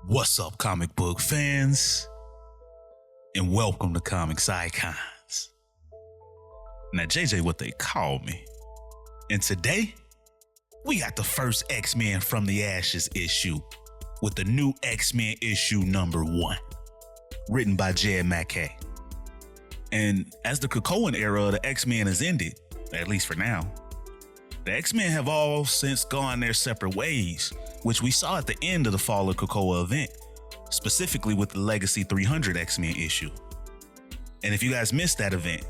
What's up, comic book fans? And welcome to Comics Icons. Now, JJ, what they call me. And today, we got the first X-Men from the Ashes issue with the new X-Men issue #1, written by Jed MacKay. And as the Krakoan era of the X-Men has ended, at least for now, the X-Men have all since gone their separate ways, which we saw at the end of the Fall of Krakoa event, specifically with the Legacy 300 X-Men issue. And if you guys missed that event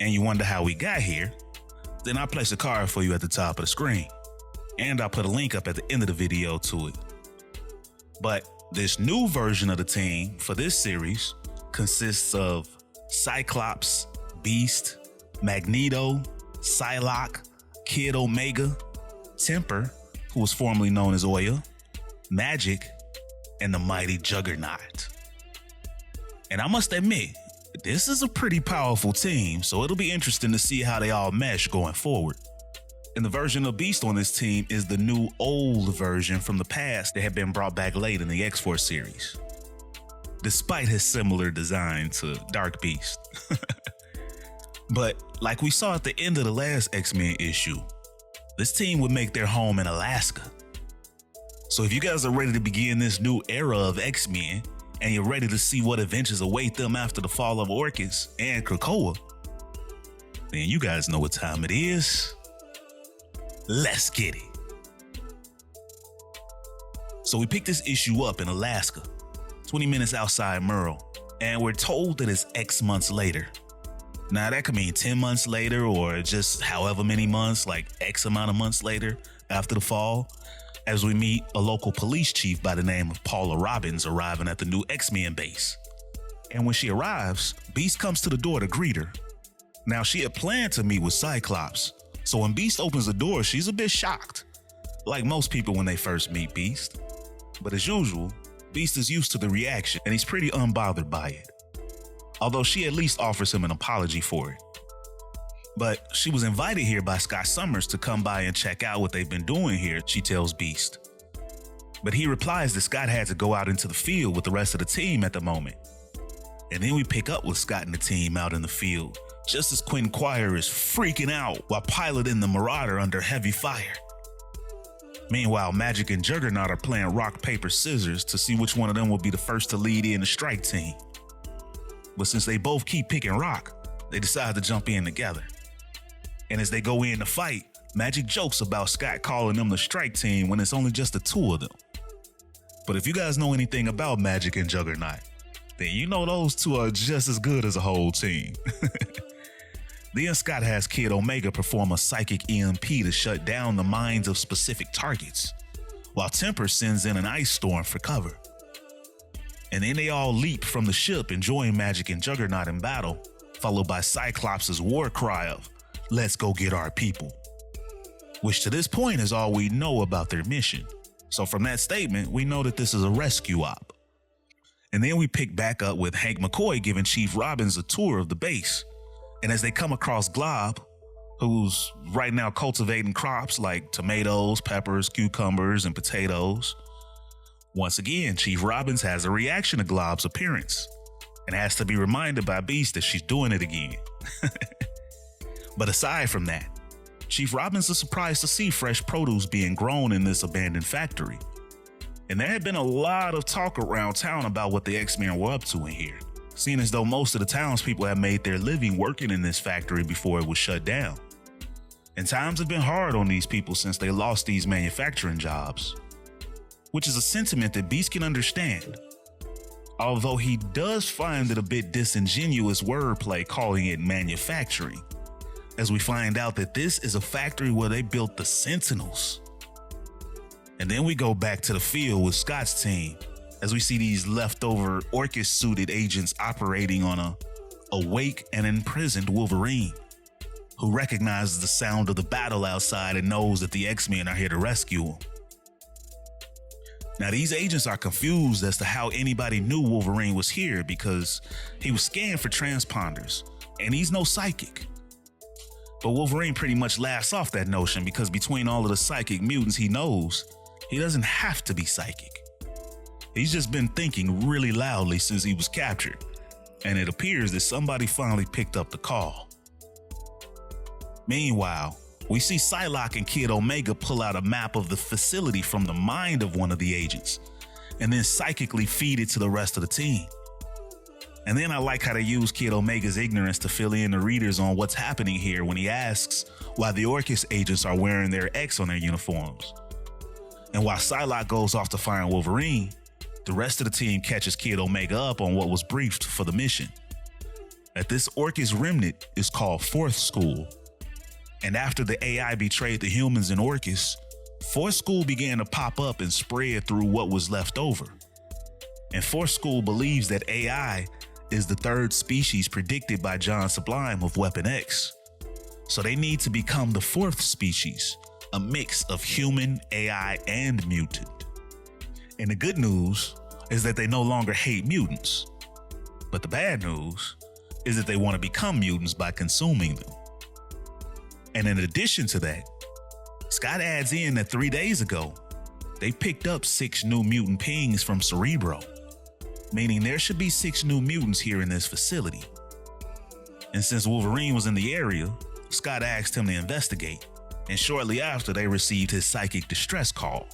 and you wonder how we got here, then I'll place a card for you at the top of the screen. And I'll put a link up at the end of the video to it. But this new version of the team for this series consists of Cyclops, Beast, Magneto, Psylocke, Kid Omega, Temper, who was formerly known as Oya, Magic, and the mighty Juggernaut. And I must admit, this is a pretty powerful team, so it'll be interesting to see how they all mesh going forward. And the version of Beast on this team is the new old version from the past that had been brought back late in the X-Force series, despite his similar design to Dark Beast. But like we saw at the end of the last X-Men issue, this team would make their home in Alaska. So if you guys are ready to begin this new era of X-Men, and you're ready to see what adventures await them after the fall of Orchis and Krakoa, then you guys know what time it is. Let's get it. So we picked this issue up in Alaska, 20 minutes outside Merle, and we're told that it's X months later. Now that could mean 10 months later or just however many months, like X amount of months later after the fall, as we meet a local police chief by the name of Paula Robbins arriving at the new X-Men base. And when she arrives, Beast comes to the door to greet her. Now she had planned to meet with Cyclops, so when Beast opens the door, she's a bit shocked, like most people when they first meet Beast. But as usual, Beast is used to the reaction and he's pretty unbothered by it, although she at least offers him an apology for it. But she was invited here by Scott Summers to come by and check out what they've been doing here, she tells Beast. But he replies that Scott had to go out into the field with the rest of the team at the moment. And then we pick up with Scott and the team out in the field, just as Quinn Quire is freaking out while piloting the Marauder under heavy fire. Meanwhile, Magic and Juggernaut are playing rock, paper, scissors to see which one of them will be the first to lead in the strike team. But since they both keep picking rock, they decide to jump in together. And as they go in to fight, Magic jokes about Scott calling them the strike team when it's only just the two of them. But if you guys know anything about Magic and Juggernaut, then you know those two are just as good as a whole team. Then Scott has Kid Omega perform a psychic EMP to shut down the minds of specific targets, while Temper sends in an ice storm for cover. And then they all leap from the ship and join Magic and Juggernaut in battle, followed by Cyclops' war cry of, "Let's go get our people," which to this point is all we know about their mission. So from that statement, we know that this is a rescue op. And then we pick back up with Hank McCoy giving Chief Robbins a tour of the base. And as they come across Glob, who's right now cultivating crops like tomatoes, peppers, cucumbers, and potatoes, once again, Chief Robbins has a reaction to Glob's appearance and has to be reminded by Beast that she's doing it again. But aside from that, Chief Robbins is surprised to see fresh produce being grown in this abandoned factory. And there had been a lot of talk around town about what the X-Men were up to in here, seeing as though most of the townspeople had made their living working in this factory before it was shut down. And times have been hard on these people since they lost these manufacturing jobs, which is a sentiment that Beast can understand, although he does find it a bit disingenuous wordplay calling it manufacturing, as we find out that this is a factory where they built the Sentinels. And then we go back to the field with Scott's team, as we see these leftover Orchis-suited agents operating on a awake and imprisoned Wolverine, who recognizes the sound of the battle outside and knows that the X-Men are here to rescue him. Now these agents are confused as to how anybody knew Wolverine was here because he was scanned for transponders, and he's no psychic. But Wolverine pretty much laughs off that notion because between all of the psychic mutants he knows, he doesn't have to be psychic. He's just been thinking really loudly since he was captured, and it appears that somebody finally picked up the call. Meanwhile, we see Psylocke and Kid Omega pull out a map of the facility from the mind of one of the agents, and then psychically feed it to the rest of the team. And then I like how they use Kid Omega's ignorance to fill in the readers on what's happening here when he asks why the Orchis agents are wearing their X on their uniforms. And while Psylocke goes off to find Wolverine, the rest of the team catches Kid Omega up on what was briefed for the mission. That this Orchis remnant is called Fourth School. And after the AI betrayed the humans in Orchis, Fourth School began to pop up and spread through what was left over. And Fourth School believes that AI is the third species predicted by John Sublime of Weapon X. So they need to become the fourth species, a mix of human, AI, and mutant. And the good news is that they no longer hate mutants. But the bad news is that they want to become mutants by consuming them. And in addition to that, Scott adds in that 3 days ago, they picked up 6 new mutant pings from Cerebro, meaning there should be 6 new mutants here in this facility. And since Wolverine was in the area, Scott asked him to investigate, and shortly after they received his psychic distress call.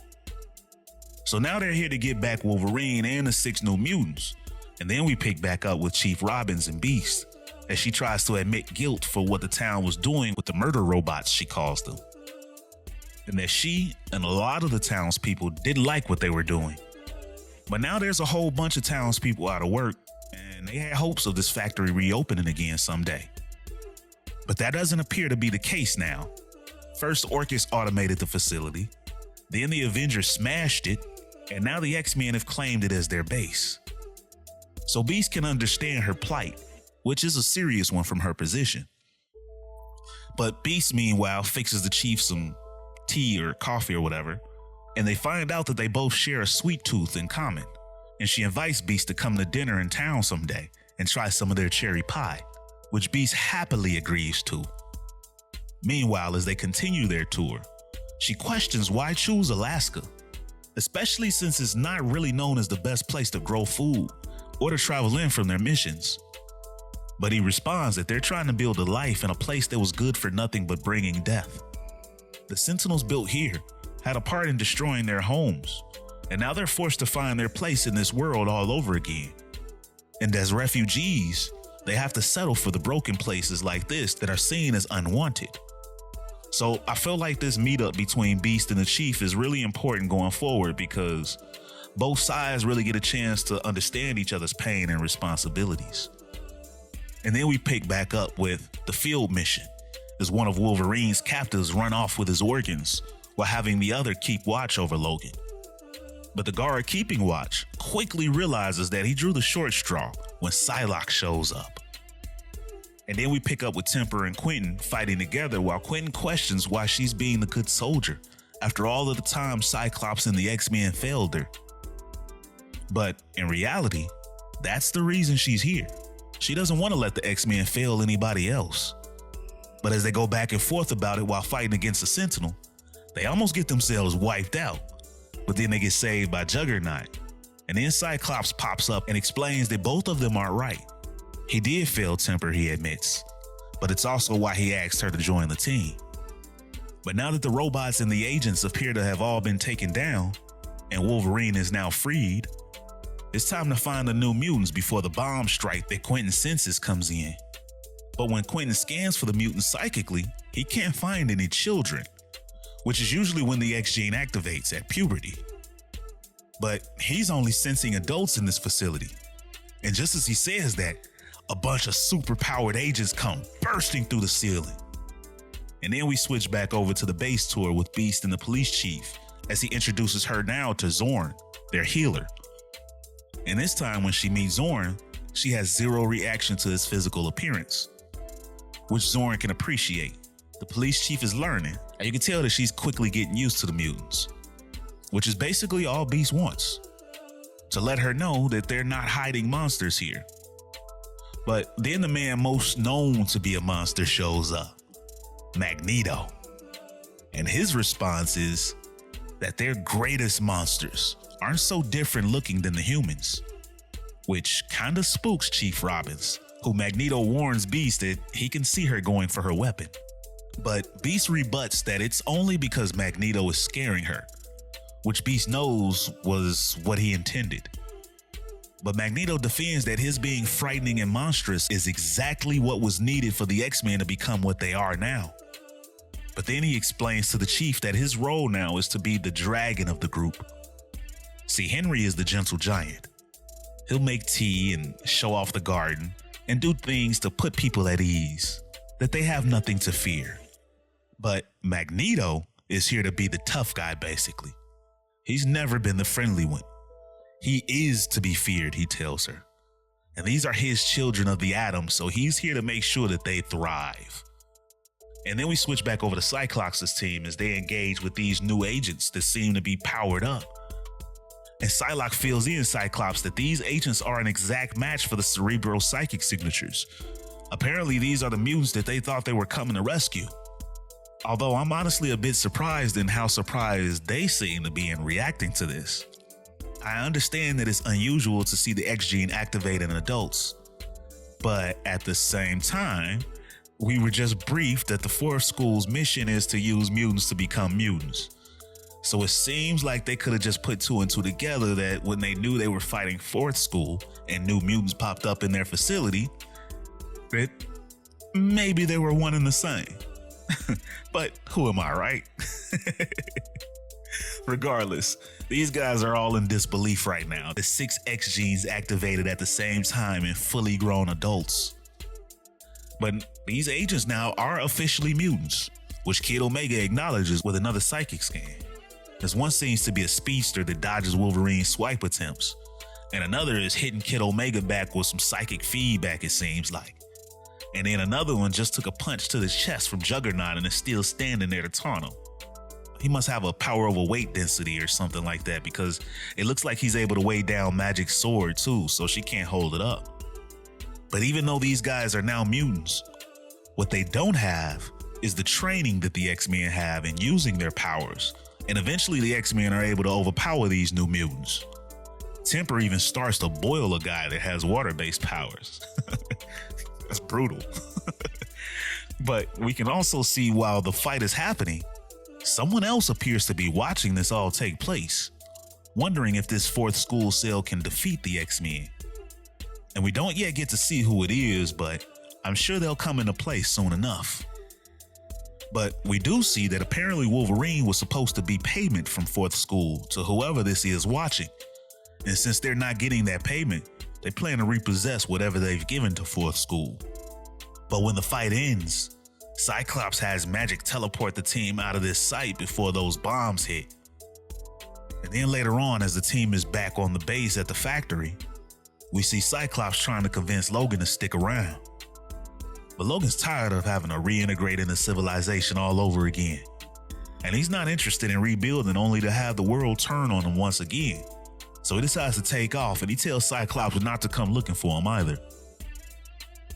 So now they're here to get back Wolverine and the 6 new mutants, and then we pick back up with Chief Robbins and Beast, as she tries to admit guilt for what the town was doing with the murder robots, she calls them. And that she and a lot of the townspeople didn't like what they were doing. But now there's a whole bunch of townspeople out of work, and they had hopes of this factory reopening again someday. But that doesn't appear to be the case now. First, Orchis automated the facility, then the Avengers smashed it, and now the X-Men have claimed it as their base. So Beast can understand her plight, which is a serious one from her position. But Beast, meanwhile, fixes the Chief some tea or coffee or whatever, and they find out that they both share a sweet tooth in common, and she invites Beast to come to dinner in town someday and try some of their cherry pie, which Beast happily agrees to. Meanwhile, as they continue their tour, she questions why choose Alaska, especially since it's not really known as the best place to grow food or to travel in from their missions. But he responds that they're trying to build a life in a place that was good for nothing but bringing death. The Sentinels built here had a part in destroying their homes, and now they're forced to find their place in this world all over again. And as refugees, they have to settle for the broken places like this that are seen as unwanted. So I feel like this meetup between Beast and the Chief is really important going forward because both sides really get a chance to understand each other's pain and responsibilities. And then we pick back up with the field mission as one of Wolverine's captives run off with his organs while having the other keep watch over Logan. But the guard keeping watch quickly realizes that he drew the short straw when Psylocke shows up. And then we pick up with Temper and Quentin fighting together while Quentin questions why she's being the good soldier after all of the time Cyclops and the X-Men failed her. But in reality, that's the reason she's here. She doesn't want to let the X-Men fail anybody else. But as they go back and forth about it while fighting against the Sentinel, they almost get themselves wiped out. But then they get saved by Juggernaut. And then Cyclops pops up and explains that both of them are right. He did fail Temper, he admits, but it's also why he asked her to join the team. But now that the robots and the agents appear to have all been taken down, and Wolverine is now freed, it's time to find the new mutants before the bomb strike that Quentin senses comes in. But when Quentin scans for the mutants psychically, he can't find any children, which is usually when the X gene activates at puberty. But he's only sensing adults in this facility. And just as he says that, a bunch of super-powered agents come bursting through the ceiling. And then we switch back over to the base tour with Beast and the police chief as he introduces her now to Zorn, their healer. And this time when she meets Zorn, she has zero reaction to his physical appearance, which Zorn can appreciate. The police chief is learning, and you can tell that she's quickly getting used to the mutants, which is basically all Beast wants, to let her know that they're not hiding monsters here. But then the man most known to be a monster shows up, Magneto. And his response is that their greatest monsters aren't so different looking than the humans, which kinda spooks Chief Robbins, who Magneto warns Beast that he can see her going for her weapon. But Beast rebuts that it's only because Magneto is scaring her, which Beast knows was what he intended. But Magneto defends that his being frightening and monstrous is exactly what was needed for the X-Men to become what they are now. But then he explains to the Chief that his role now is to be the dragon of the group. See, Henry is the gentle giant. He'll make tea and show off the garden and do things to put people at ease, that they have nothing to fear. But Magneto is here to be the tough guy, basically. He's never been the friendly one. He is to be feared, he tells her. And these are his children of the atom, so he's here to make sure that they thrive. And then we switch back over to Cyclops' team as they engage with these new agents that seem to be powered up. And Psylocke fills in Cyclops that these agents are an exact match for the cerebral psychic signatures. Apparently, these are the mutants that they thought they were coming to rescue. Although I'm honestly a bit surprised in how surprised they seem to be in reacting to this. I understand that it's unusual to see the X gene activated in adults, but at the same time, we were just briefed that the fourth school's mission is to use mutants to become mutants. So it seems like they could have just put two and two together, that when they knew they were fighting fourth school and new mutants popped up in their facility, that maybe they were one and the same. But who am I, right? Regardless, these guys are all in disbelief right now. The 6 X genes activated at the same time in fully grown adults. But these agents now are officially mutants, which Kid Omega acknowledges with another psychic scan. As one seems to be a speedster that dodges Wolverine's swipe attempts, and another is hitting Kid Omega back with some psychic feedback, it seems like. And then another one just took a punch to the chest from Juggernaut and is still standing there to taunt him. He must have a power over weight density or something like that, because it looks like he's able to weigh down Magic's sword too, so she can't hold it up. But even though these guys are now mutants, what they don't have is the training that the X-Men have in using their powers, and eventually the X-Men are able to overpower these new mutants. Temper even starts to boil a guy that has water-based powers. That's brutal. But we can also see while the fight is happening, someone else appears to be watching this all take place, wondering if this fourth school cell can defeat the X-Men. And we don't yet get to see who it is, but I'm sure they'll come into play soon enough. But we do see that apparently Wolverine was supposed to be payment from fourth school to whoever this is watching. And since they're not getting that payment, they plan to repossess whatever they've given to fourth school. But when the fight ends, Cyclops has Magic teleport the team out of this site before those bombs hit. And then later on, as the team is back on the base at the factory, we see Cyclops trying to convince Logan to stick around. But Logan's tired of having to reintegrate into civilization all over again. And he's not interested in rebuilding only to have the world turn on him once again. So he decides to take off, and he tells Cyclops not to come looking for him either.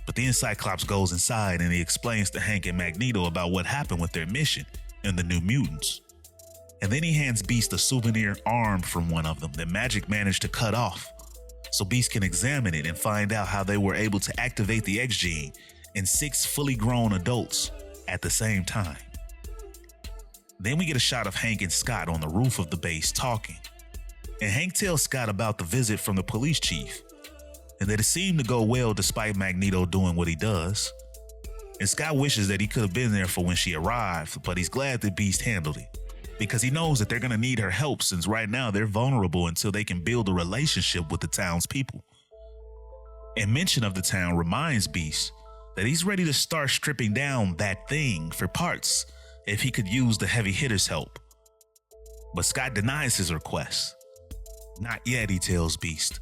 But then Cyclops goes inside and he explains to Hank and Magneto about what happened with their mission and the new mutants. And then he hands Beast a souvenir arm from one of them that Magic managed to cut off, so Beast can examine it and find out how they were able to activate the X gene in 6 fully grown adults at the same time. Then we get a shot of Hank and Scott on the roof of the base talking. And Hank tells Scott about the visit from the police chief, and that it seemed to go well despite Magneto doing what he does. And Scott wishes that he could have been there for when she arrived, but he's glad that Beast handled it, because he knows that they're going to need her help, since right now they're vulnerable until they can build a relationship with the town's people. And mention of the town reminds Beast that he's ready to start stripping down that thing for parts if he could use the heavy hitter's help. But Scott denies his request. Not yet, he tells Beast,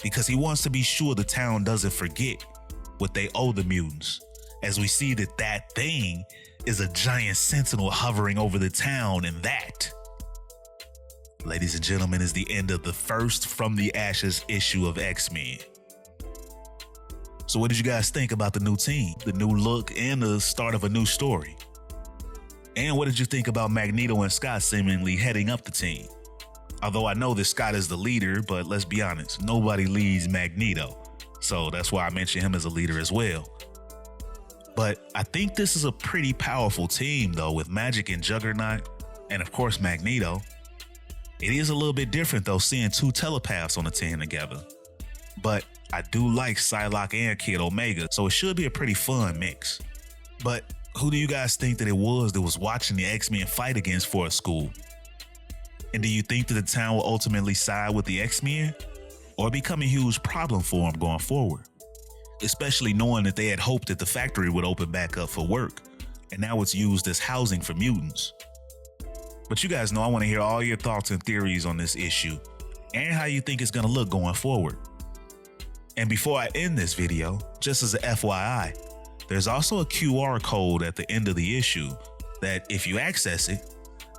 because he wants to be sure the town doesn't forget what they owe the mutants, as we see that that thing is a giant sentinel hovering over the town, and that, ladies and gentlemen, is the end of the first From the Ashes issue of X-Men. So what did you guys think about the new team, the new look, and the start of a new story? And what did you think about Magneto and Scott seemingly heading up the team? Although I know that Scott is the leader, but let's be honest, nobody leads Magneto. So that's why I mention him as a leader as well. But I think this is a pretty powerful team though, with Magic and Juggernaut, and of course Magneto. It is a little bit different though, seeing two telepaths on a team together. But I do like Psylocke and Kid Omega, so it should be a pretty fun mix. But who do you guys think that it was that was watching the X-Men fight against Forest School? And do you think that the town will ultimately side with the X-Men, or become a huge problem for them going forward? Especially knowing that they had hoped that the factory would open back up for work, and now it's used as housing for mutants. But you guys know I want to hear all your thoughts and theories on this issue, and how you think it's going to look going forward. And before I end this video, just as a FYI, there's also a QR code at the end of the issue that if you access it,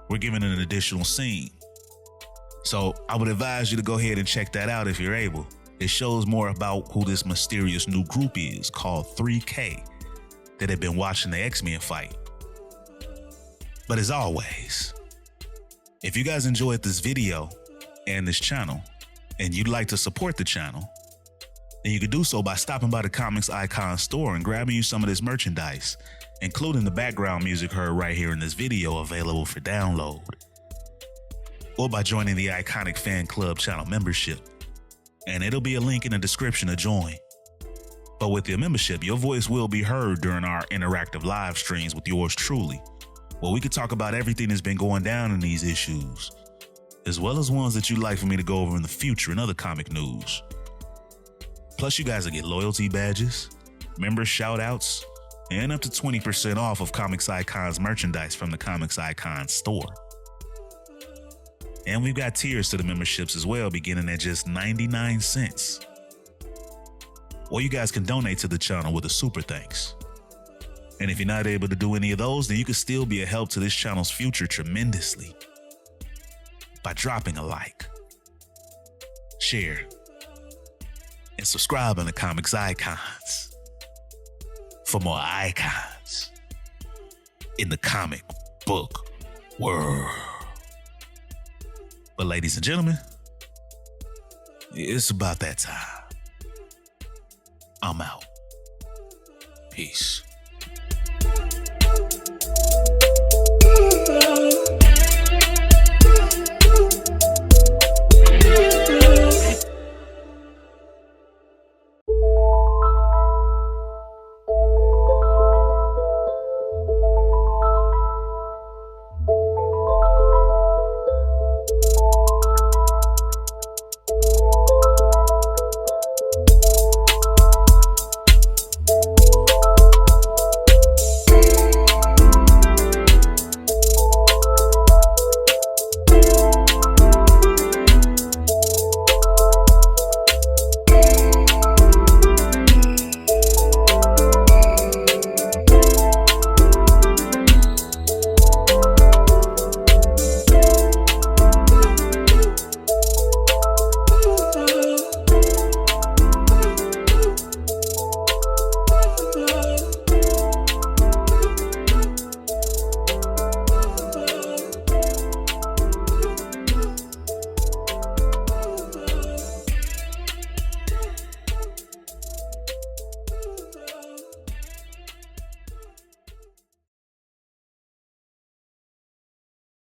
we're given an additional scene. So I would advise you to go ahead and check that out if you're able. It shows more about who this mysterious new group is called 3K that have been watching the X-Men fight. But as always, if you guys enjoyed this video and this channel, and you'd like to support the channel, then you can do so by stopping by the Comics Icon store and grabbing you some of this merchandise, including the background music heard right here in this video available for download. Or by joining the Iconic Fan Club channel membership, and it'll be a link in the description to join. But with your membership, your voice will be heard during our interactive live streams with yours truly, where we could talk about everything that's been going down in these issues, as well as ones that you'd like for me to go over in the future and other comic news. Plus, you guys will get loyalty badges, member shout-outs, and up to 20% off of Comics Icon's merchandise from the Comics Icon store. And we've got tiers to the memberships as well, beginning at just 99 cents. Or you guys can donate to the channel with a super thanks. And if you're not able to do any of those, then you can still be a help to this channel's future tremendously by dropping a like, share, and subscribing to Comics Icons for more icons in the comic book world. But ladies and gentlemen, it's about that time. I'm out. Peace.